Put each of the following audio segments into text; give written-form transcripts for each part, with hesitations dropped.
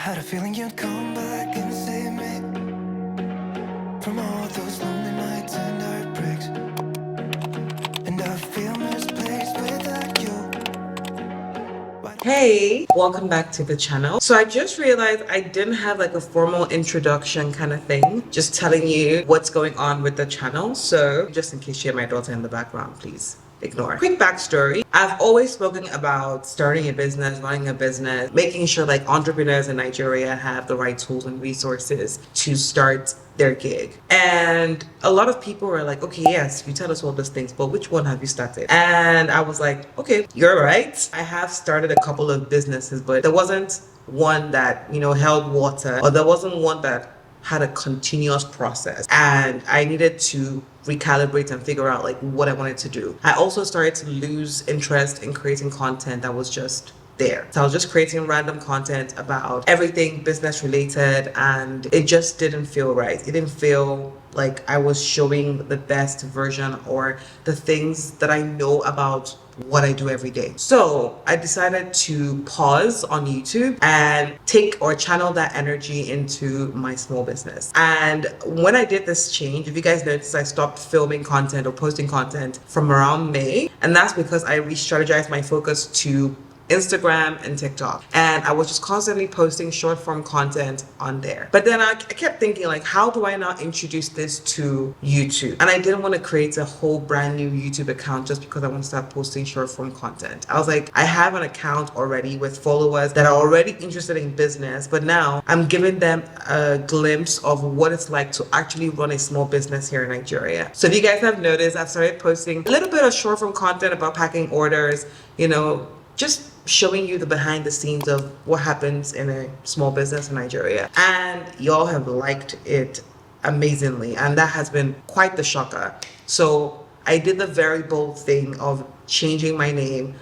had a feeling you'd come back and save me from all those lonely nights and heartbreaks. And I feel misplaced without you. Hey, welcome back to the channel. So I just realized I didn't have like a formal introduction kind of thing, just telling you what's going on with the channel. So just in case you hear my daughter in the background, please ignore. Quick backstory. I've always spoken about starting a business, running a business, making sure like entrepreneurs in Nigeria have the right tools and resources to start their gig. And a lot of people were like, okay, yes, you tell us all those things, but which one have you started? And I was like, okay, you're right. I have started a couple of businesses, but there wasn't one that, held water, or there wasn't one that had a continuous process, and I needed to recalibrate and figure out like what I wanted to do. I also started to lose interest in creating content that was just there. So I was just creating random content about everything business related, and it just didn't feel right. It didn't feel like I was showing the best version or the things that I know about what I do every day. So I decided to pause on YouTube and take or channel that energy into my small business. And when I did this change, if you guys noticed, I stopped filming content or posting content from around May. And that's because I re-strategized my focus to Instagram and TikTok, and I was just constantly posting short form content on there. But then I kept thinking, like, how do I now introduce this to YouTube? And I didn't want to create a whole brand new YouTube account just because I want to start posting short form content. I was like, I have an account already with followers that are already interested in business, but now I'm giving them a glimpse of what it's like to actually run a small business here in Nigeria. So if you guys have noticed, I've started posting a little bit of short form content about packing orders, just showing you the behind the scenes of what happens in a small business in Nigeria. And y'all have liked it amazingly, and that has been quite the shocker. So I did the very bold thing of changing my name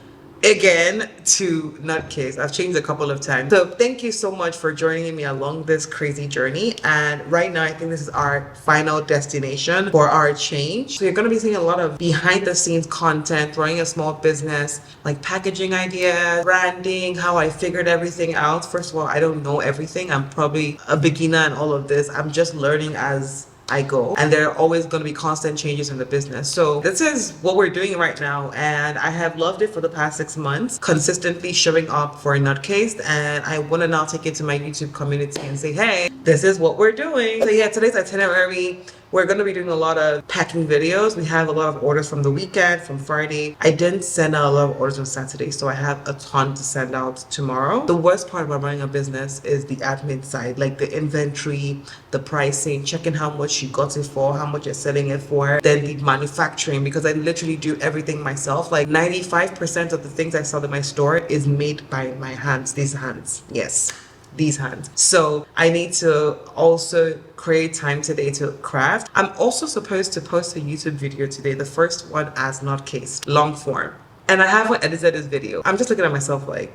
again to Nutcased. I've changed a couple of times. So thank you so much for joining me along this crazy journey. And right now I think this is our final destination for our change. So you're going to be seeing a lot of behind the scenes content, running a small business, like packaging ideas, branding, how I figured everything out. First of all, I don't know everything. I'm probably a beginner in all of this. I'm just learning as I go, and there are always going to be constant changes in the business. So this is what we're doing right now, and I have loved it for the past 6 months, consistently showing up for Nutcased, and I want to now take it to my YouTube community and say, hey, this is what we're doing. So yeah, today's itinerary, we're going to be doing a lot of packing videos. We have a lot of orders from the weekend, from Friday. I didn't send out a lot of orders on Saturday, so I have a ton to send out tomorrow. The worst part about running a business is the admin side, like the inventory, the pricing, checking how much you got it for, how much you're selling it for, then the manufacturing, because I literally do everything myself. Like 95% of the things I sell in my store is made by my hands, these hands. Yes, these hands. So I need to also create time today to craft. I'm also supposed to post a YouTube video today, the first one as Nutcased, long form. And I haven't edited this video. I'm just looking at myself like,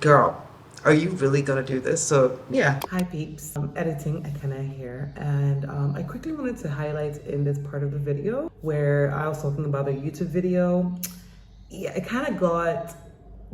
girl, are you really gonna do this? So yeah. Hi peeps, I'm editing Akana here, and I quickly wanted to highlight in this part of the video where I was talking about a YouTube video. Yeah, it kind of got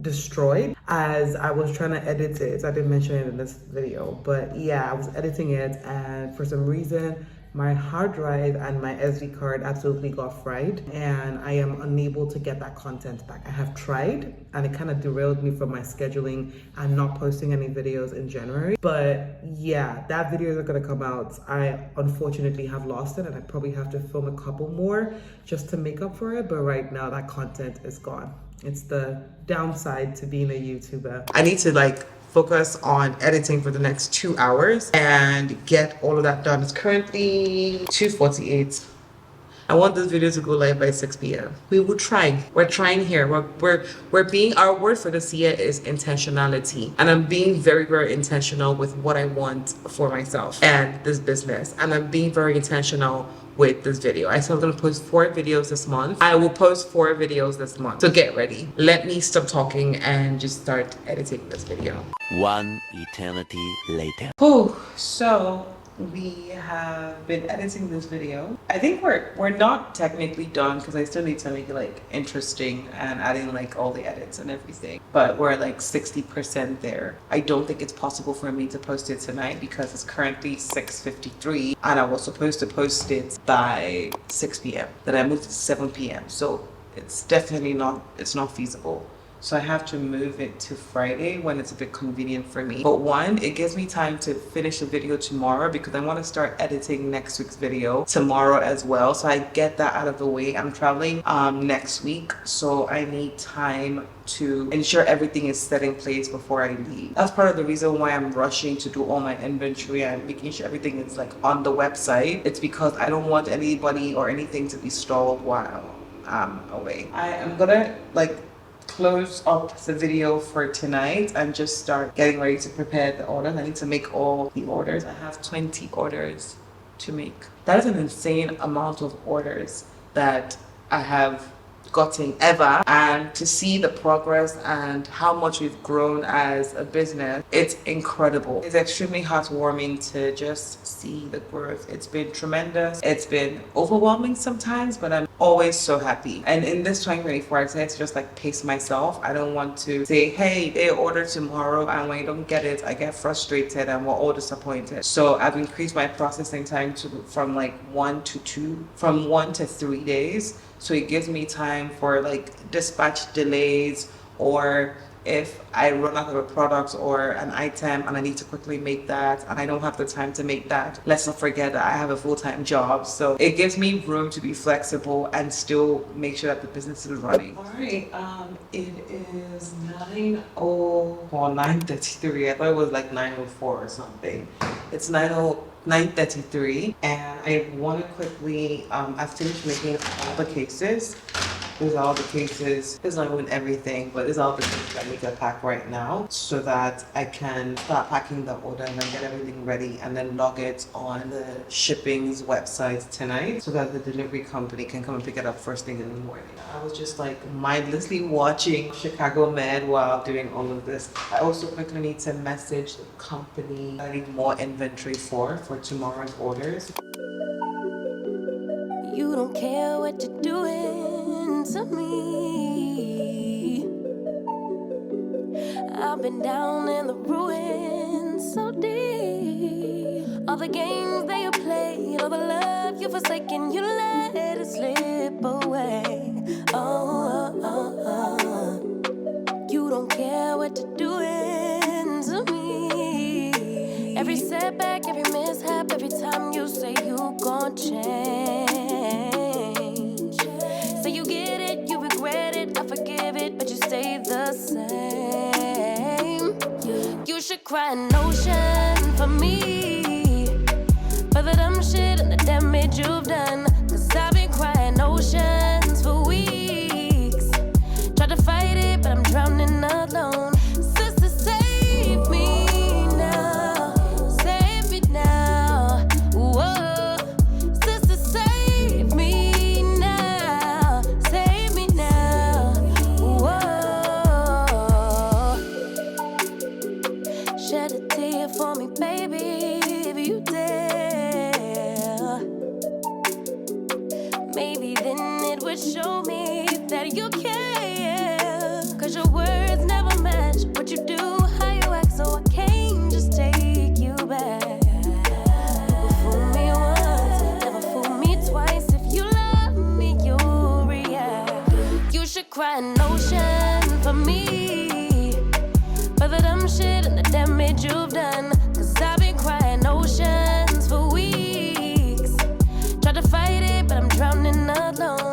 destroyed as I was trying to edit it. I didn't mention it in this video, but yeah, I was editing it, and for some reason my hard drive and my SD card absolutely got fried, and I am unable to get that content back. I have tried, and it kind of derailed me from my scheduling and not posting any videos in January. But yeah, that video is going to come out. I unfortunately have lost it, and I probably have to film a couple more just to make up for it. But right now that content is gone. It's the downside to being a YouTuber. I need to focus on editing for the next 2 hours and get all of that done. It's currently 2:48. I want this video to go live by 6 p.m. We will try. We're trying here. We're being, our word for this year is intentionality. And I'm being very, very intentional with what I want for myself and this business. And I'm being very intentional with this video. I said I'm going to post 4 videos this month. I will post 4 videos this month. So get ready. Let me stop talking and just start editing this video. One eternity later. Oh, so We have been editing this video. I think we're not technically done because I still need to make it like interesting and adding like all the edits and everything. But we're like 60% there. I don't think it's possible for me to post it tonight because it's currently 6:53 and I was supposed to post it by 6 p.m. Then I moved to 7 p.m. So it's definitely not feasible. So I have to move it to Friday when it's a bit convenient for me. But one, it gives me time to finish the video tomorrow because I want to start editing next week's video tomorrow as well. So I get that out of the way. I'm traveling next week, so I need time to ensure everything is set in place before I leave. That's part of the reason why I'm rushing to do all my inventory and making sure everything is like on the website. It's because I don't want anybody or anything to be stalled while I'm away. I am gonna like close up the video for tonight and just start getting ready to prepare the orders. I need to make all the orders. I have 20 orders to make. That is an insane amount of orders that I have gotten ever, and to see the progress and how much we've grown as a business, it's incredible. It's extremely heartwarming to just see the growth. It's been tremendous. It's been overwhelming sometimes, but I'm always so happy. And in this 2024, I say to just like pace myself. I don't want to say, hey, they order tomorrow, and when you don't get it, I get frustrated and we're all disappointed. So I've increased my processing time from 1 to 3 days. So it gives me time for like dispatch delays, or if I run out of a product or an item and I need to quickly make that and I don't have the time to make that, let's not forget that I have a full-time job. So it gives me room to be flexible and still make sure that the business is running. All right, it is 9:33. I thought it was like 9:04 or something. It's 9:33, and I want to quickly, I've finished making all the cases. These are all the cases. This is not even everything, but these are all the cases I need to pack right now so that I can start packing the order and then get everything ready and then log it on the shipping's website tonight so that the delivery company can come and pick it up first thing in the morning. I was just like mindlessly watching Chicago Med while doing all of this. I also quickly need to message the company I need more inventory for tomorrow's orders. You don't care what you're doing to me. I've been down in the ruins so deep. All the games that you played, all the love you forsaken, you let it slip away. You don't care what you're doing to me. Every setback, every mishap, every time you say you gon' change. Say you get it, you regret it, I forgive it, but you stay the same. You should cry an ocean for me, for the dumb shit and the damage you've done. Cause I've been crying oceans for weeks. Tried to fight it, but I'm drowning alone. Sister, save me now. Save me now. Whoa. Sister, save me now. Save me now. Whoa. Shed a tear for me, baby, if you dare. Maybe then it would show me that you care. Cause your words never match what you do, how you act, so I can't just take you back. Never fool me once, never fool me twice. If you love me, you'll react. You should cry an ocean for me, for the dumb shit and the damage you've done. Cause I've been crying oceans for weeks. Tried to fight it, but I'm drowning alone.